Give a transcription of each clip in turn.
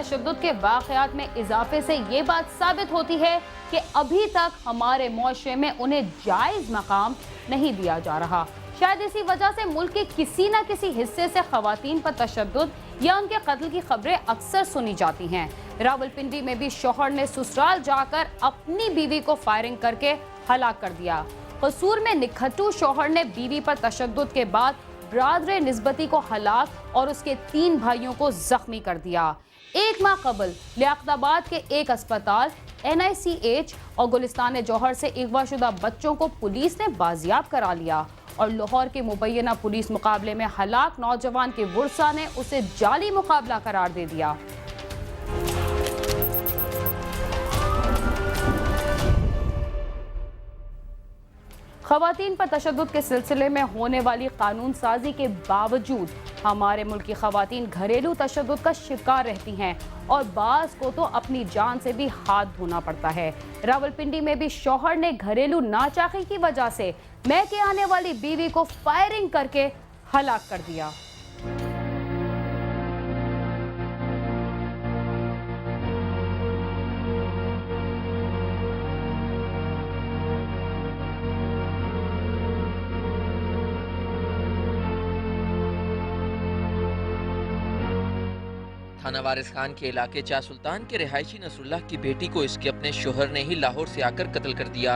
तशद्दुद के वाक़यात में इजाफे से ये बात साबित होती है कि अभी तक हमारे मुआशरे में उन्हें जायज़ मकाम नहीं दिया जा रहा। शायद इसी वजह से मुल्क के किसी न किसी हिस्से से ख़वातीन पर तशद्दुद या उनके कत्ल की खबरें अक्सर सुनी जाती हैं। रावलपिंडी में भी शौहर ने ससुराल जाकर अपनी बीवी को फायरिंग करके हलाक कर दिया। कसूर में निखट्टू शौहर ने बीवी पर तशद्दुद के बाद बरादर निस्बती को हलाक और उसके 3 भाइयों को जख्मी कर दिया। 1 माह कबल लियाकताबाद के एक अस्पताल NICH और गुलिस्तान जौहर से अगवाशुदा बच्चों को पुलिस ने बाजियाब करा लिया और लाहौर के मुबैना पुलिस मुकाबले में हलाक नौजवान के वुरसा ने उसे जाली मुकाबला करार दे दिया। ख़वातीन पर तशद्दुद के सिलसिले में होने वाली कानून साजी के बावजूद हमारे मुल्क की ख़वातीन घरेलू तशद्दुद का शिकार रहती हैं और बाज़ को तो अपनी जान से भी हाथ धोना पड़ता है। रावलपिंडी में भी शौहर ने घरेलू नाचाकी की वजह से मैके आने वाली बीवी को फायरिंग करके हलाक कर दिया। थाना वारिस खान के इलाके चा सुल्तान के रिहायशी नसरुल्लाह की बेटी को इसके अपने शोहर ने ही लाहौर से आकर कत्ल कर दिया।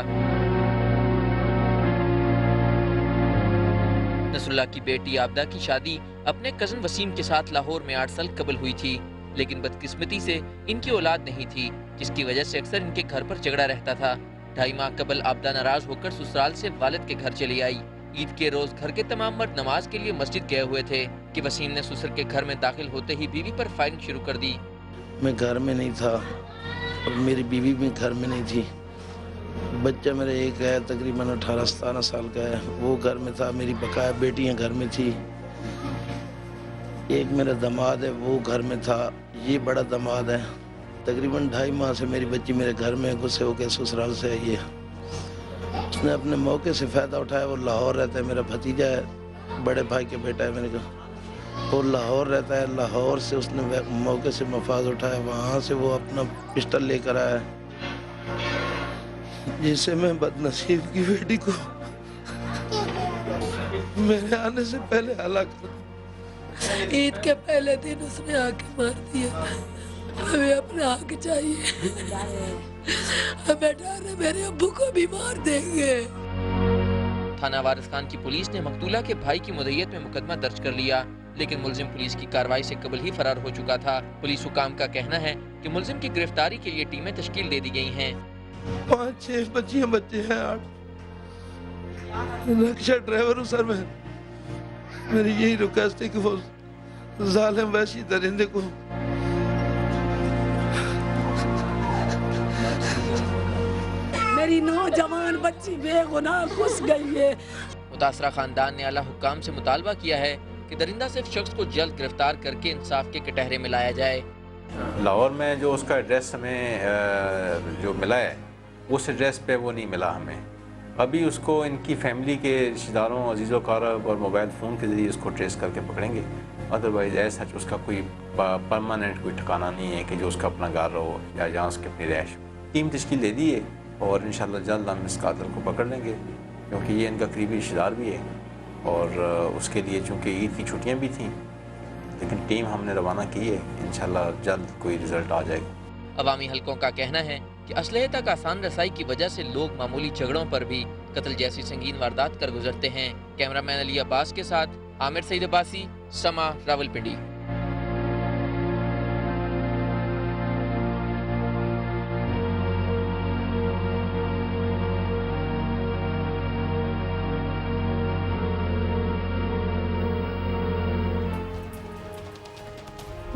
नसरुल्लाह की बेटी आबदा की शादी अपने कजन वसीम के साथ लाहौर में 8 साल कबल हुई थी, लेकिन बदकिस्मती से इनकी औलाद नहीं थी, जिसकी वजह से अक्सर इनके घर पर झगड़ा रहता था। 2.5 माह कबल आबदा नाराज होकर ससुराल से वालिद के घर चली आई। ईद के रोज घर के तमाम मर्द नमाज के लिए मस्जिद गए हुए थे कि वसीम ने ससुर के घर में दाखिल होते ही बीवी पर फायरिंग शुरू कर दी। मैं घर में नहीं था और मेरी बीवी भी घर में नहीं थी। बच्चा मेरा एक है, तकरीबन 18-17 साल का है, वो घर में था। मेरी बकाया बेटियां घर में थी। एक मेरा दामाद है, वो घर में था। ये बड़ा दामाद है। तकरीबन 2.5 माह से मेरी बच्ची मेरे घर में गुस्से होकर ससुराल से आई है। उसने अपने मौके से फ़ायदा उठाया। वो लाहौर रहता है, मेरा भतीजा है, बड़े भाई के बेटा है मेरे को। वो लाहौर रहता है। लाहौर से उसने मौके से मफाद उठाया। वहाँ से वो अपना पिस्टल लेकर आया, जिससे मैं बदनसीब की बेटी को मेरे आने से पहले हलाक कर दिया। ईद के पहले दिन उसने आके मार दिया। हमें अपना हक चाहिए। हमें डर है मेरे अब्बू को भी मार देंगे। थाना वारिस खान की पुलिस ने मकतूला के भाई की मुद्दत में मुकदमा दर्ज कर लिया, लेकिन मुलजिम पुलिस की कार्रवाई से कबल ही फरार हो चुका था। पुलिस हुकाम का कहना है कि मुलजिम की गिरफ्तारी के लिए टीमें तश्कील दे दी गई हैं। 5-6 बच्चे हैं। 8 नक्शा ड्राइवर सर में मेरी यही रिक्वेस्ट है कि वो जालिम वैसी दरिंदे को मेरी नौजवान बच्ची बेगुनाह घुस गई है। मुतासरा खानदान ने आला हुक्काम से मुतालबा किया है कि दरिंदा सिर्फ शख्स को जल्द गिरफ्तार करके इंसाफ के कटहरे में लाया जाए। लाहौर में जो उसका एड्रेस हमें जो मिला है, उस एड्रेस पे वो नहीं मिला हमें। अभी उसको इनकी फैमिली के रिश्तेदारों, अजीज़ो कारब और मोबाइल फ़ोन के ज़रिए उसको ट्रेस करके पकड़ेंगे। अदरवाइज़ ऐसा उसका कोई परमानेंट कोई ठिकाना नहीं है कि जो उसका अपना घर हो या जहाँ उसकी अपनी रैश। टीम तश्कील दे दी है और इंशाल्लाह जल्द हम इस कातिल को पकड़ लेंगे, क्योंकि ये इनका करीबी रिश्तेदार भी है और उसके लिए चूँकि ईद की छुट्टियाँ भी थीं, लेकिन टीम हमने रवाना की है। इंशाल्लाह जल्द कोई रिजल्ट आ जाएगा। अवामी हलकों का कहना है कि असलहे तक आसान रसाई की वजह से लोग मामूली झगड़ों पर भी कत्ल जैसी संगीन वारदात कर गुजरते हैं। कैमरामैन अली अब्बास के साथ आमिर सईद अब्बासी, समा, रावलपिंडी।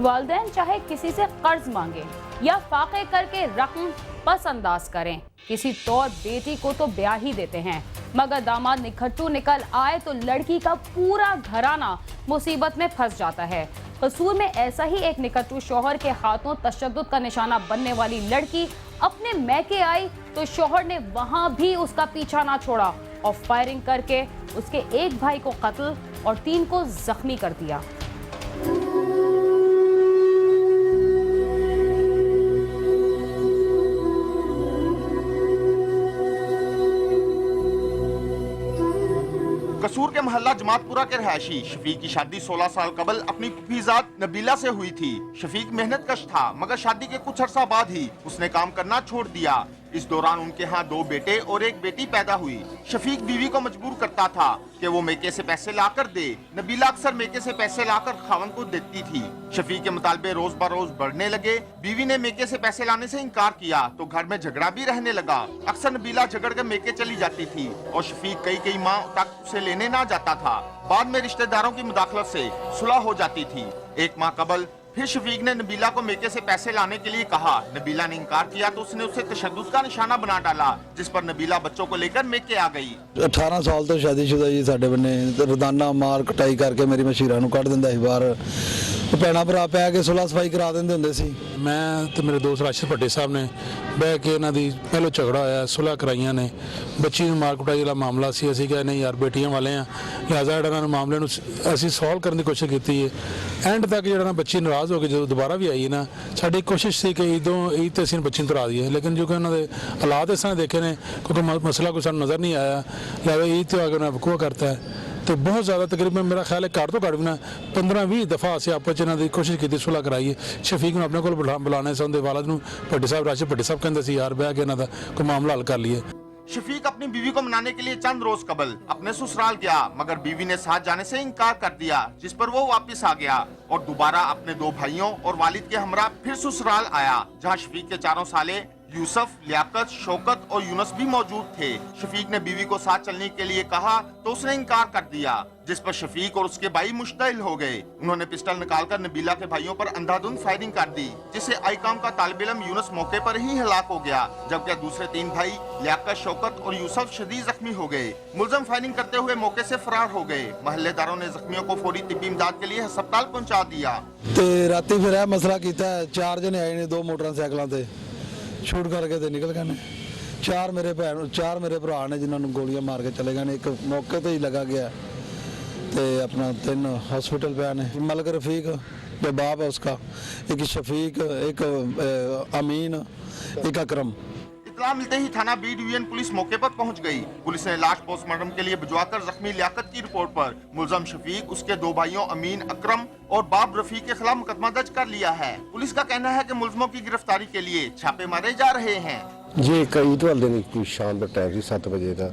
वालिदैन चाहे किसी से कर्ज मांगे या फाके करके रकम पस अंदाज करें, किसी तौर बेटी को तो ब्याह ही देते हैं, मगर दामाद निखट्टू निकल आए तो लड़की का पूरा घराना मुसीबत में फंस जाता है। कसूर में ऐसा ही एक निखट्टू शौहर के हाथों तशद्दुद का निशाना बनने वाली लड़की अपने मैके आई तो शौहर ने वहां भी उसका पीछा ना छोड़ा और फायरिंग करके उसके एक भाई को कत्ल और 3 को जख्मी कर दिया। कसूर के मोहल्ला जमातपुरा के रहायशी शफीक की शादी 16 साल कबल अपनी फुफीजाद नबीला से हुई थी। शफीक मेहनत कश था, मगर शादी के कुछ अर्सा बाद ही उसने काम करना छोड़ दिया। इस दौरान उनके यहाँ 2 बेटे और 1 बेटी पैदा हुई। शफीक बीवी को मजबूर करता था कि वो मेके से पैसे लाकर दे। नबीला अक्सर मेके से पैसे लाकर खावन को देती थी। शफीक के मुतालबे रोज बरोज बढ़ने लगे। बीवी ने मेके से पैसे लाने से इनकार किया तो घर में झगड़ा भी रहने लगा। अक्सर नबीला झगड़ कर मेके चली जाती थी और शफीक कई माह तक उसे लेने ना जाता था। बाद में रिश्तेदारों की मुदाखलत से सुलह हो जाती थी। 1 माह कबल फिर शफीक ने नबीला को मेके से पैसे लाने के लिए कहा। नबीला ने इनकार किया तो उसने उसे तशद्दुद का निशाना बना डाला, जिस पर नबीला बच्चों को लेकर मेके आ गई। 18 साल तो शादीशुदा जी साडे बन्ने रोजाना मार कटाई करके मेरी मशीरां नूं कढ दिंदा सी बाहर। भैणां भरा पै के सुलह सफाई करा दिंदे हुंदे सी। मैं तो मेरे दोस्त राशिद भट्टे साहब ने बह के इन्हां दी पहलों झगड़ा होया, सुलह कराइयां ने। बच्ची नूं मार कुटाई वाला मामला सी। असीं कहा नहीं यार बेटियां वाले आ, लिहाजा इन्हां नूं मामले नूं असीं सॉल्व करन दी कोशिश कीती है। एंड तक जिहड़ा बच्ची नाराज़ हो के जो दोबारा भी आई ना, साडी कोशिश सी कि ईद ते असीं बच्ची नूं तरा दईए, लेकिन जो कि उन्हां दे हालात इस तरह देखे ने क्योंकि मसला कोई सानूं नज़र नहीं आया, लिहाजा ईद ते आके उन्हें वकूआ करता है। तो बहुत ज़्यादा तकरीबन मेरा ख्याल है घट तो घट भी ना 15-20 दफ़ा असीं आपस च इन्हां दी कोशिश की सुलह कराइए। शफीक नूं अपने कोल बुलाने से उनके वालद नूं भट्टी साहब राशिद भट्टी साहब कहंदे सी यार बह के इन्हां दा कोई मामला हल कर लीए। शफीक अपनी बीवी को मनाने के लिए चंद रोज कबल अपने ससुराल गया, मगर बीवी ने साथ जाने से इनकार कर दिया, जिस पर वो वापस आ गया और दोबारा अपने 2 भाइयों और वालिद के हमरा फिर ससुराल आया, जहां शफीक के 4 साले यूसुफ, लियाकत, शौकत और यूनुस भी मौजूद थे। शफीक ने बीवी को साथ चलने के लिए कहा तो उसने इनकार कर दिया, जिस पर शफीक और उसके भाई मुश्तइल हो गए। उन्होंने पिस्टल निकालकर नबीला के भाइयों पर अंधाधुंध फायरिंग कर दी, जिससे आईकाम का तालिब इल्म यूनुस मौके पर ही हलाक हो गया, जबकि दूसरे 3 भाई लियाकत, शौकत और यूसुफ शदीद जख्मी हो गए। मुलजम फायरिंग करते हुए मौके से फरार हो गए। महल्लेदारों ने जख्मियों को फौरी तिब्बी इमदाद के लिए अस्पताल पहुँचा दिया। राती फिर यह मसला किया, 4 जने आए ने 2 मोटरसाइकिलों से छूट करके ते निकल गए। 4 मेरे भरा ने जिन्होंने गोलियां मार के चले गए। एक मौके तो ही लगा गया ते अपना 3 हॉस्पिटल पे ने। मलक रफीक जो बाप है उसका, एक शफीक, एक अमीन, एक अकरम। इत्तला मिलते ही थाना बी डिवीजन पुलिस मौके पर पहुंच गई। पुलिस ने लाश पोस्टमार्टम के लिए भिजवाकर जख्मी लियाकत की रिपोर्ट पर मुलजम शफीक, उसके 2 भाइयों अमीन, अकरम और बाप रफीक के खिलाफ मुकदमा दर्ज कर लिया है। पुलिस का कहना है कि मुलजमों की गिरफ्तारी के लिए छापे मारे जा रहे हैं। जी कई तो दिन कोई शाम का टाइम 7 बजे का,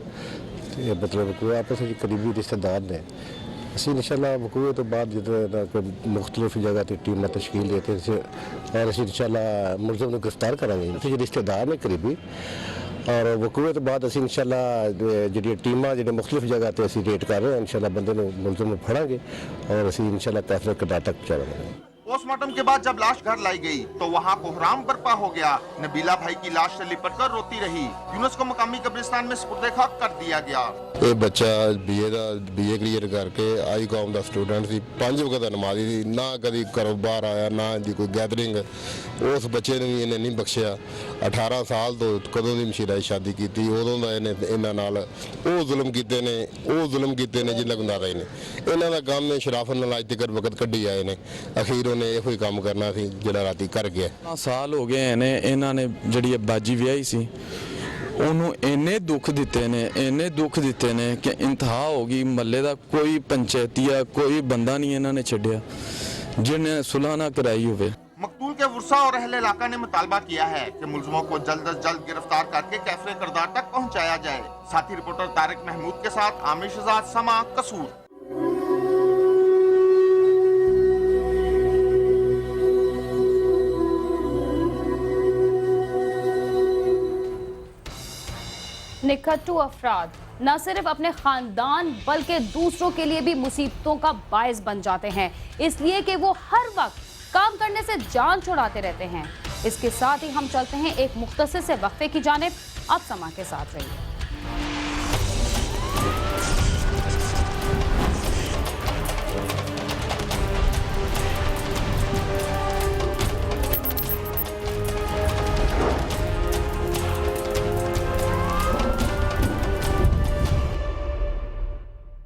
मतलब कोई आपस में करीबी रिश्तेदार ने असी इंशाल्लाह वकूए तो बाद जो मुख्तलिफ जगह पर टीम तश्कील देते और असी इंशाल्लाह मुलजम को गिरफ्तार करांगे। रिश्तेदार ने करीबी और वकूए तो बाद असी इंशाल्लाह जी टीमां जो मुख्तलिफ जगह पर असी रेड कर रहे हैं, इंशाल्लाह बंदे मुलजम फड़ांगे और असी इंशाल्लाह तहफ़्ज़ कदा तक पहुँचाएंगे। पोस्टमार्टम के बाद जब लाश घर लाई गई तो वहाँ कोहराम बर्पा हो गया। नबीला भाई की लाश से लिपट कर रोती रही। यूनुस को मकामी कब्रिस्तान में सुपुर्द खाक कर दिया गया। ये बच्चा बीए क्लियर करके आई कॉम का स्टूडेंट सी, 5 वक्त का नमाजी सी, ना कभी घरों बाहर आया ना जी कोई गैदरिंग। उस बच्चे ने भी इन्हें नहीं बख्शिया। 18 साल तो कदों की मशीरा शादी की, उदों का इन्होंने नाल वो जुल्म किए ने, जिन्हें को नारा ने। इन्हों का काम है शराफत नाल अज तक वक्त कढ़ी आए ने। अखीर ने यही काम करना सी जिहड़ा राती कर गया। साल हो गए ने इन्हां ने जिहड़ी बाजी विआही सी ਉਹਨੂੰ ਇੰਨੇ ਦੁੱਖ ਦਿੱਤੇ ਨੇ ਕਿ ਇੰਤਹਾ ਹੋ ਗਈ। ਮੱਲੇ ਦਾ ਕੋਈ ਪੰਚਾਇਤੀਆ ਕੋਈ ਬੰਦਾ ਨਹੀਂ ਇਹਨਾਂ ਨੇ ਛੱਡਿਆ ਜਿਹਨੇ ਸੁਲਹ ਨਾ कराई ਹੋਵੇ। मकतूल के वर्षा और अहले इलाका ने मुतालबा किया है कि मुलजमों को जल्द अज जल्द गिरफ्तार करके कैफरे किरदार तक पहुंचाया जाए। साथी रिपोर्टर तारिक महमूद के साथ आमिर शहजाद, समा, कसूर। निकट्टू अफराद न सिर्फ अपने खानदान बल्कि दूसरों के लिए भी मुसीबतों का बायस बन जाते हैं, इसलिए कि वो हर वक्त काम करने से जान छुड़ाते रहते हैं। इसके साथ ही हम चलते हैं एक मुख्तसर से वक्फे की जानिब। आप समा के साथ रहिए।